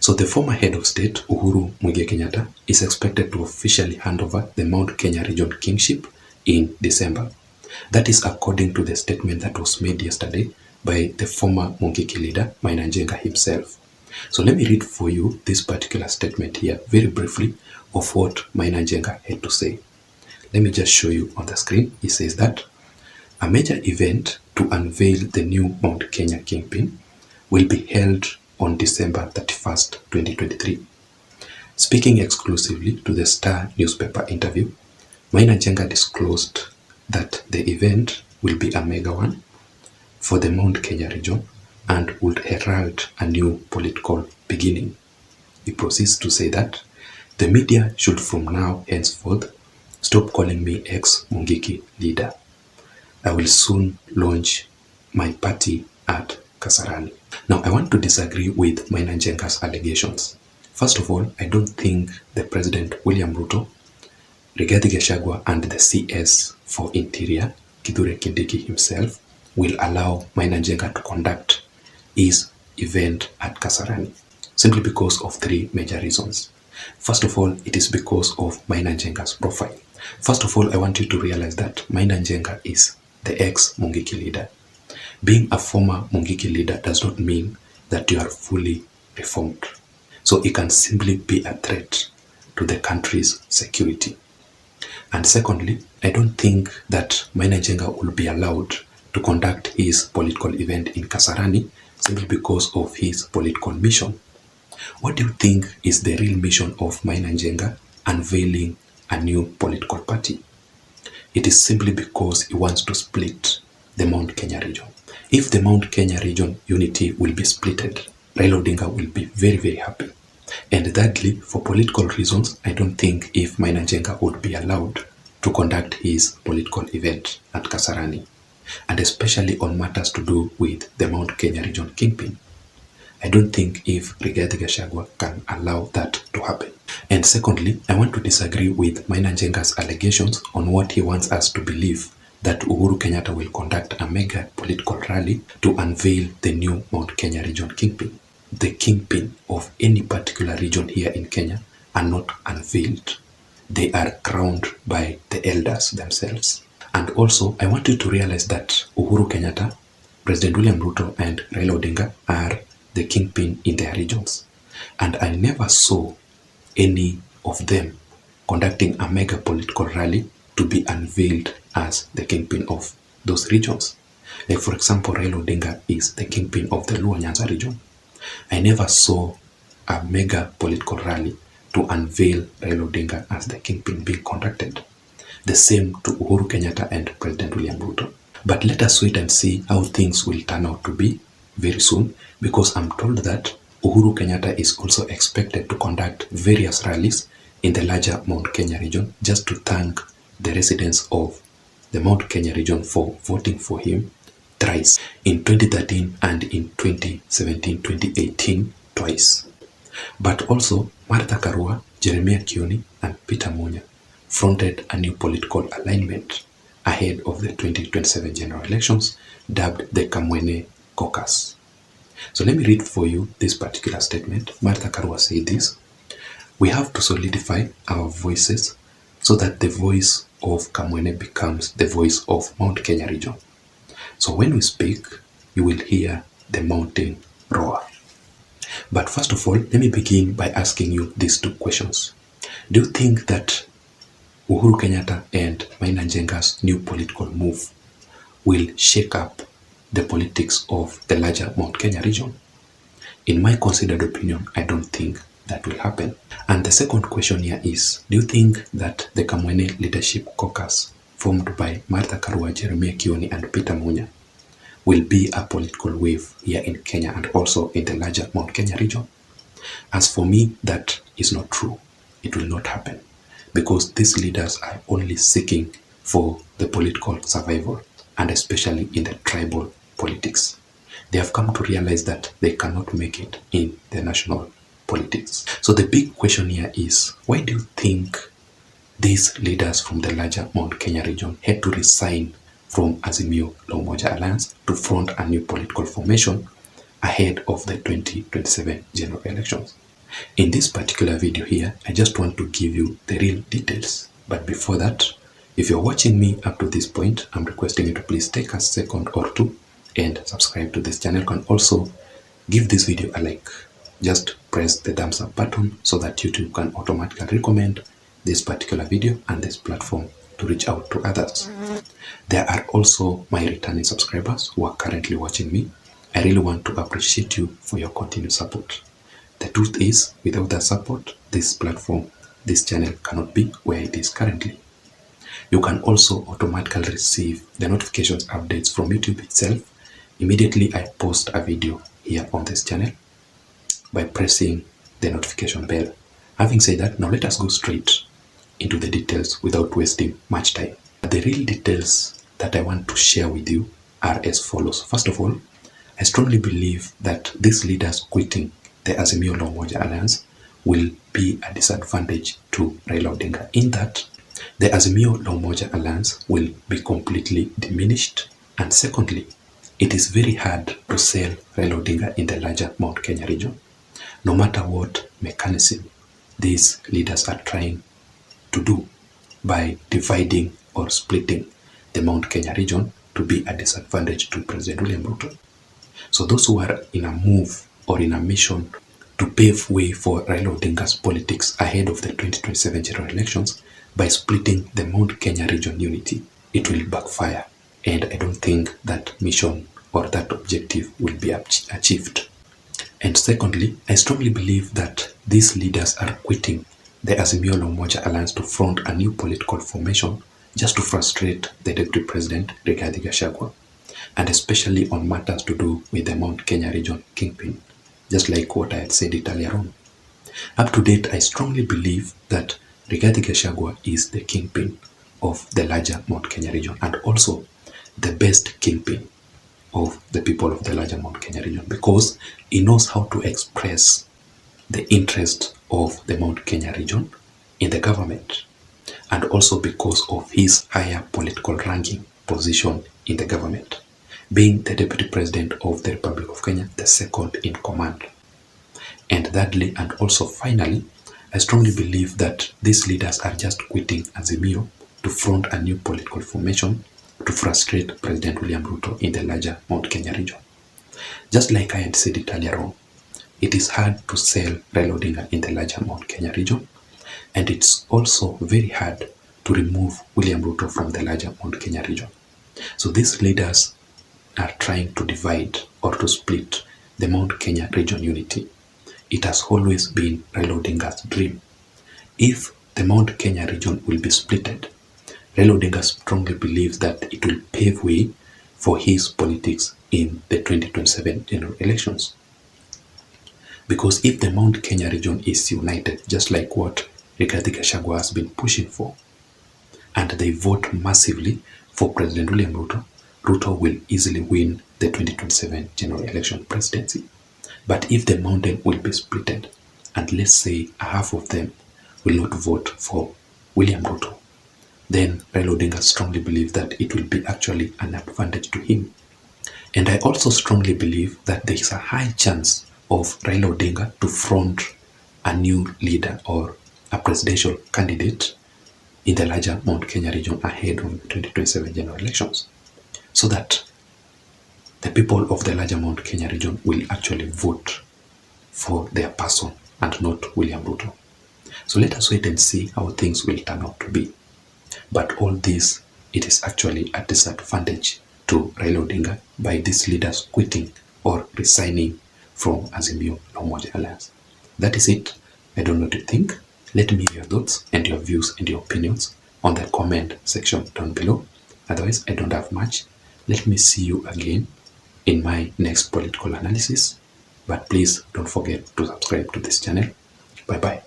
So the former head of state, Uhuru Muigai Kenyatta, is expected to officially hand over the Mount Kenya region kingship in December. That is according to the statement that was made yesterday by the former Mungiki leader, Maina Njenga himself. So let me read for you this particular statement here, very briefly, of what Maina Njenga had to say. Let me just show you on the screen. He says that a major event to unveil the new Mount Kenya kingpin will be held on December 31st, 2023. Speaking exclusively to the Star newspaper interview, Maina Njenga disclosed that the event will be a mega one for the Mount Kenya region and would herald a new political beginning. He proceeds to say that the media should from now henceforth stop calling me ex-Mungiki leader. I will soon launch my party at Kasarani. Now, I want to disagree with Maina Njenga's allegations. First of all, I don't think the President William Ruto, Rigathi Gachagua, and the CS for Interior, Kithure Kindiki himself, will allow Maina Njenga to conduct his event at Kasarani, simply because of three major reasons. First of all, it is because of Maina Njenga's profile. First of all, I want you to realize that Maina Njenga is the ex-Mungiki leader. Being a former Mungiki leader does not mean that you are fully reformed. So it can simply be a threat to the country's security. And secondly, I don't think that Maina Njenga will be allowed to conduct his political event in Kasarani simply because of his political mission. What do you think is the real mission of Maina Njenga unveiling a new political party? It is simply because he wants to split the Mount Kenya region. If the Mount Kenya region unity will be splitted, Raila Odinga will be very, very happy. And thirdly, for political reasons, I don't think if Maina Njenga would be allowed to conduct his political event at Kasarani, and especially on matters to do with the Mount Kenya region kingpin. I don't think if Rigathi Gachagua can allow that to happen. And secondly, I want to disagree with Maina Njenga's allegations on what he wants us to believe, that Uhuru Kenyatta will conduct a mega political rally to unveil the new Mount Kenya region kingpin. The kingpin of any particular region here in Kenya are not unveiled. They are crowned by the elders themselves. And also, I want you to realize that Uhuru Kenyatta, President William Ruto, and Raila Odinga are the kingpin in their regions. And I never saw any of them conducting a mega political rally to be unveiled as the kingpin of those regions. Like, for example, Raila Odinga is the kingpin of the Luo Nyanza region. I never saw a mega political rally to unveil Raila Odinga as the kingpin being conducted. The same to Uhuru Kenyatta and President William Ruto. But let us wait and see how things will turn out to be very soon, because I'm told that Uhuru Kenyatta is also expected to conduct various rallies in the larger Mount Kenya region just to thank the residents of the Mount Kenya region for voting for him thrice, in 2013 and in 2017-2018 twice. But also, Martha Karua, Jeremiah Kioni, and Peter Munya fronted a new political alignment ahead of the 2027 general elections, dubbed the Kamwene Caucus. So let me read for you this particular statement. Martha Karua said this: "We have to solidify our voices so that the voice of Kamwene becomes the voice of Mount Kenya region. So when we speak, you will hear the mountain roar." But first of all, let me begin by asking you these two questions. Do you think that Uhuru Kenyatta and Maina Njenga's new political move will shake up the politics of the larger Mount Kenya region? In my considered opinion, I don't think that will happen. And the second question here is, do you think that the Kamwene Leadership Caucus, formed by Martha Karua, Jeremiah Kioni, and Peter Munya, will be a political wave here in Kenya and also in the larger Mount Kenya region? As for me, that is not true. It will not happen, because these leaders are only seeking for the political survival, and especially in the tribal politics. They have come to realize that they cannot make it in the national politics. So the big question here is, why do you think these leaders from the larger Mount Kenya region had to resign from Azimio La Umoja Alliance to front a new political formation ahead of the 2027 general elections? In this particular video here, I just want to give you the real details. But before that, if you're watching me up to this point, I'm requesting you to please take a second or two and subscribe to this channel. You can also give this video a like. Just press the thumbs up button so that YouTube can automatically recommend this particular video and this platform to reach out to others. There are also my returning subscribers who are currently watching me. I really want to appreciate you for your continued support. The truth is, without that support, this platform, this channel cannot be where it is currently. You can also automatically receive the notifications updates from YouTube itself immediately I post a video here on this channel by pressing the notification bell. Having said that, now let us go straight into the details without wasting much time. The real details that I want to share with you are as follows. First of all, I strongly believe that these leaders quitting the Azimio La Umoja Alliance will be a disadvantage to Raila Odinga, in that the Azimio La Umoja Alliance will be completely diminished. And secondly, it is very hard to sell Raila Odinga in the larger Mount Kenya region. No matter what mechanism these leaders are trying to do by dividing or splitting the Mount Kenya region to be a disadvantage to President William Ruto. So those who are in a move or in a mission to pave way for Raila Odinga's politics ahead of the 2027 general elections by splitting the Mount Kenya region unity, it will backfire. And I don't think that mission or that objective will be achieved. And secondly, I strongly believe that these leaders are quitting the Azimio La Umoja Alliance to front a new political formation just to frustrate the Deputy President Rigathi Gachagua, and especially on matters to do with the Mount Kenya region kingpin, just like what I had said it earlier on. Up to date, I strongly believe that Rigathi Gachagua is the kingpin of the larger Mount Kenya region and also the best kingpin of the people of the larger Mount Kenya region, because he knows how to express the interest of the Mount Kenya region in the government, and also because of his higher political ranking position in the government, being the Deputy President of the Republic of Kenya, the second in command. And thirdly, and also finally, I strongly believe that these leaders are just quitting Azimio to front a new political formation to frustrate President William Ruto in the larger Mount Kenya region. Just like I had said it earlier on, it is hard to sell Raila Odinga in the larger Mount Kenya region, and it's also very hard to remove William Ruto from the larger Mount Kenya region. So these leaders are trying to divide or to split the Mount Kenya region unity. It has always been Raila Odinga's dream. If the Mount Kenya region will be splitted, Raila Odinga strongly believes that it will pave way for his politics in the 2027 general elections. Because if the Mount Kenya region is united, just like what Rigathi Gachagua has been pushing for, and they vote massively for President William Ruto, Ruto will easily win the 2027 general election presidency. But if the mountain will be splitted, and let's say half of them will not vote for William Ruto, then Raila Odinga strongly believes that it will be actually an advantage to him. And I also strongly believe that there is a high chance of Raila Odinga to front a new leader or a presidential candidate in the larger Mount Kenya region ahead of the 2027 general elections, so that the people of the larger Mount Kenya region will actually vote for their person and not William Ruto. So let us wait and see how things will turn out to be. But all this, it is actually a disadvantage to Raila Odinga by these leaders quitting or resigning from Azimio La Umoja Alliance. That is it. I don't know what you think. Let me hear your thoughts and your views and your opinions on the comment section down below. Otherwise, I don't have much. Let me see you again in my next political analysis. But please don't forget to subscribe to this channel. Bye bye.